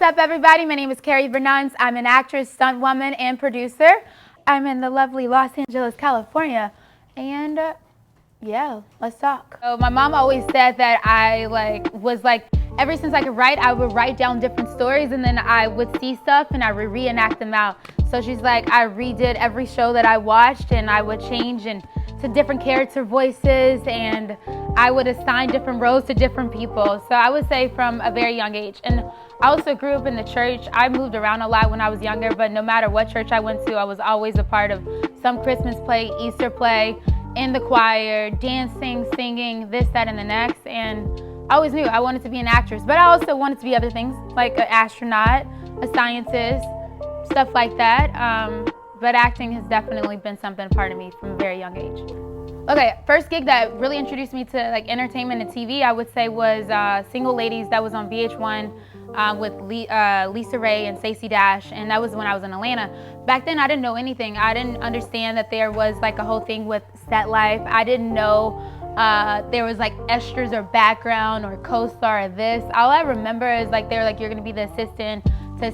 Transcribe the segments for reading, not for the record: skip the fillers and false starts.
What's up, everybody? My name is Carrie Bernans. I'm an actress, stunt woman, and producer. I'm in the lovely Los Angeles, California, and yeah, let's talk. So my mom always said that I was ever since I could write, I would write down different stories, and then I would see stuff and I would reenact them out. So she's like, I redid every show that I watched, and I would change to different character voices, and I would assign different roles to different people. So I would say from a very young age. And I also grew up in the church. I moved around a lot when I was younger, but no matter what church I went to, I was always a part of some Christmas play, Easter play, in the choir, dancing, singing, this, that, and the next. And I always knew I wanted to be an actress, but I also wanted to be other things, like an astronaut, a scientist, stuff like that. But acting has definitely been something part of me from a very young age. Okay, first gig that really introduced me to entertainment and TV, I would say, was Single Ladies. That was on VH1 with Lisa Ray and Stacey Dash, and that was when I was in Atlanta. Back then, I didn't know anything. I didn't understand that there was a whole thing with set life. I didn't know there was extras or background or co-star or this. All I remember is they were you're gonna be the assistant to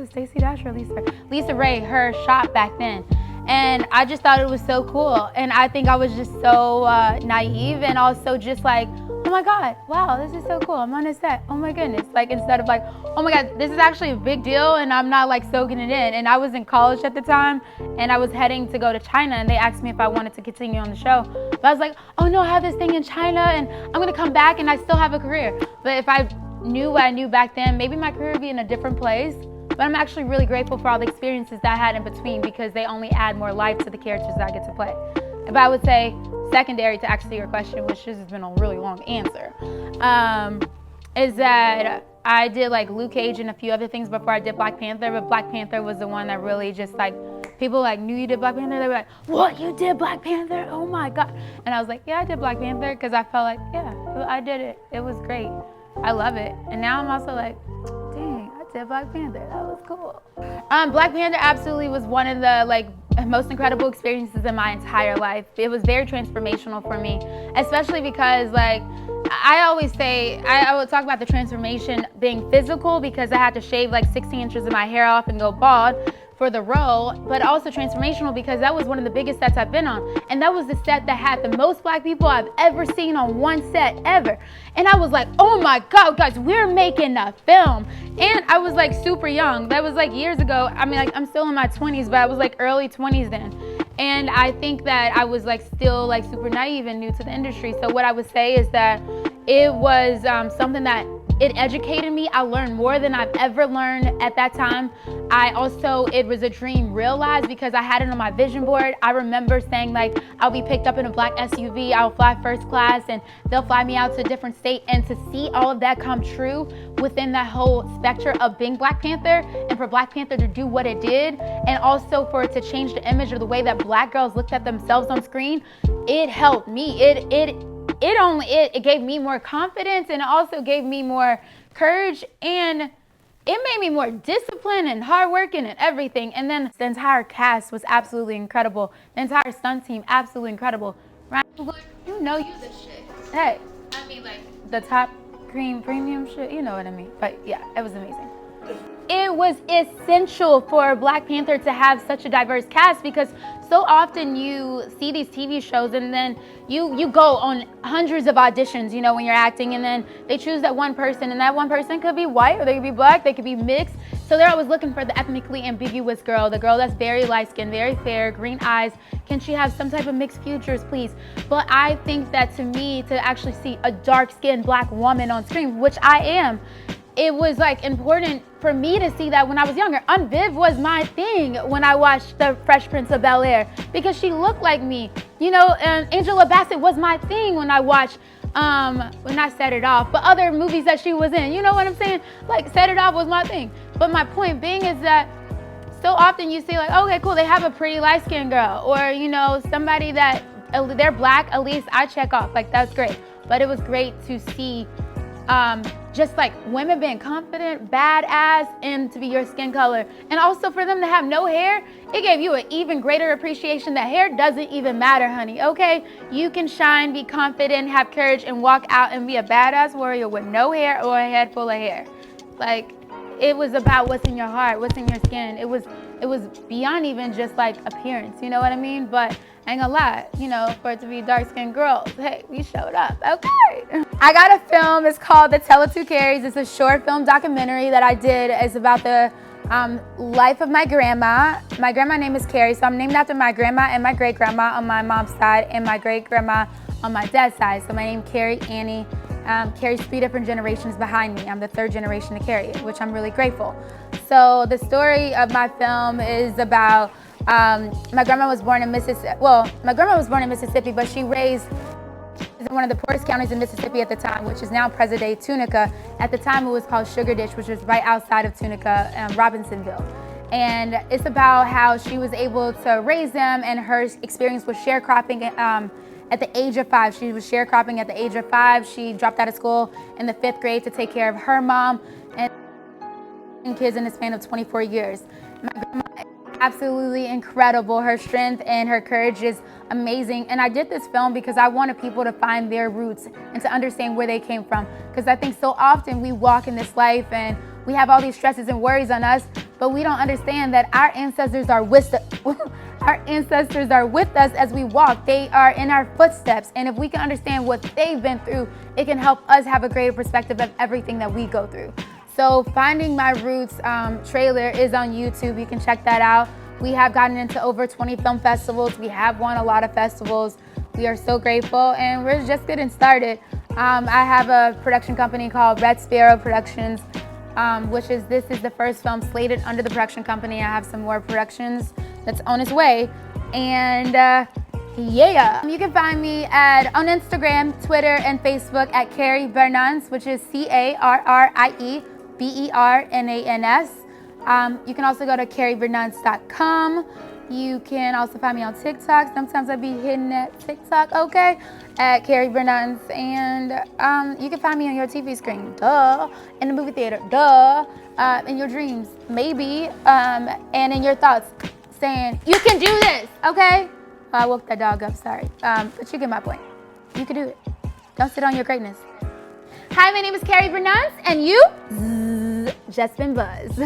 Stacey Dash or Lisa Ray, her shop back then. And I just thought it was so cool. And I think I was just so naive, and also just oh my God, wow, this is so cool. I'm on a set. Oh my goodness. Instead of oh my God, this is actually a big deal, and I'm not soaking it in. And I was in college at the time, and I was heading to go to China, and they asked me if I wanted to continue on the show. But I was like, oh no, I have this thing in China, and I'm gonna come back, and I still have a career. But if I knew what I knew back then, maybe my career would be in a different place. But I'm actually really grateful for all the experiences that I had in between, because they only add more life to the characters that I get to play. But I would say secondary to actually your question, which has been a really long answer, is that I did Luke Cage and a few other things before I did Black Panther. But Black Panther was the one that really just people knew you did Black Panther. They were like, what, you did Black Panther? Oh my God. And I was like, yeah, I did Black Panther, because I felt yeah, I did it. It was great. I love it. And now I'm also dang, I did Black Panther. That was cool. Black Panther absolutely was one of the most incredible experiences in my entire life. It was very transformational for me, especially because I always say, I would talk about the transformation being physical, because I had to shave 16 inches of my hair off and go bald for the role, but also transformational because that was one of the biggest sets I've been on. And that was the set that had the most Black people I've ever seen on one set ever. And I was oh my God, guys, we're making a film. And I was super young. That was years ago. I mean, I'm still in my 20s, but I was early 20s then. And I think that I was still super naive and new to the industry. So what I would say is that it was something that it educated me. I learned more than I've ever learned at that time. It was a dream realized, because I had it on my vision board. I remember saying I'll be picked up in a black SUV, I'll fly first class, and they'll fly me out to a different state. And to see all of that come true within that whole spectrum of being Black Panther, and for Black Panther to do what it did, and also for it to change the image of the way that Black girls looked at themselves on screen, it helped me. It gave me more confidence, and it also gave me more courage, and it made me more disciplined and hardworking and everything. And then the entire cast was absolutely incredible. The entire stunt team, absolutely incredible. Ryan, you know you this shit. Hey, I mean the top green premium shit, you know what I mean. But yeah, it was amazing. It was essential for Black Panther to have such a diverse cast, because so often you see these TV shows and then you go on hundreds of auditions, when you're acting, and then they choose that one person, and that one person could be white, or they could be Black, they could be mixed. So they're always looking for the ethnically ambiguous girl, the girl that's very light-skinned, very fair, green eyes. Can she have some type of mixed features, please? But I think that to me, to actually see a dark-skinned Black woman on screen, which I am, it was important for me to see that when I was younger. Aunt Viv was my thing when I watched The Fresh Prince of Bel-Air, because she looked like me. Angela Bassett was my thing when I watched, when I Set It Off, but other movies that she was in. You know what I'm saying? Set It Off was my thing. But my point being is that so often you see okay, cool, they have a pretty light-skinned girl, or somebody that they're Black. At least I check off, that's great. But it was great to see just women being confident, badass, and to be your skin color. And also for them to have no hair, it gave you an even greater appreciation that hair doesn't even matter, honey, okay? You can shine, be confident, have courage, and walk out and be a badass warrior with no hair or a head full of hair. Like, it was about what's in your heart, what's in your skin. It was beyond even just like appearance, you know what I mean? But I ain't gonna lie, you know, for it to be dark-skinned girls, hey, we showed up, okay. I got a film, it's called The Tale of Two Carries. It's a short film documentary that I did. It's about the life of my grandma. My grandma's name is Carrie, so I'm named after my grandma and my great-grandma on my mom's side and my great-grandma on my dad's side. So my name Carrie Annie. Carries 3 different generations behind me. I'm the 3rd generation to carry it, which I'm really grateful. So the story of my film is about my grandma was born in Mississippi. Well, my grandma was born in Mississippi, but she raised in one of the poorest counties in Mississippi at the time, which is now present-day Tunica. At the time, it was called Sugar Ditch, which was right outside of Tunica, Robinsonville. And it's about how she was able to raise them, and her experience with sharecropping at the age of 5. She was sharecropping at the age of 5. She dropped out of school in the 5th grade to take care of her mom and kids in the span of 24 years. My grandma is absolutely incredible. Her strength and her courage is amazing. And I did this film because I wanted people to find their roots and to understand where they came from. Because I think so often we walk in this life and we have all these stresses and worries on us, but we don't understand that our ancestors are with us. Our ancestors are with us as we walk. They are in our footsteps. And if we can understand what they've been through, it can help us have a greater perspective of everything that we go through. So Finding My Roots trailer is on YouTube. You can check that out. We have gotten into over 20 film festivals. We have won a lot of festivals. We are so grateful, and we're just getting started. I have a production company called Red Sparrow Productions, this is the first film slated under the production company. I have some more productions that's on its way. And yeah, you can find me on Instagram, Twitter, and Facebook at Carrie Bernans, which is CarrieBernans. You can also go to carriebernans.com. You can also find me on TikTok. Sometimes I be hitting that TikTok, okay, at Carrie Bernans. And you can find me on your TV screen, duh, in the movie theater, duh, in your dreams, maybe, and in your thoughts, saying, you can do this, okay? I woke that dog up, sorry. But you get my point. You can do it. Don't sit on your greatness. Hi, my name is Carrie Bernans, and you just been buzzed.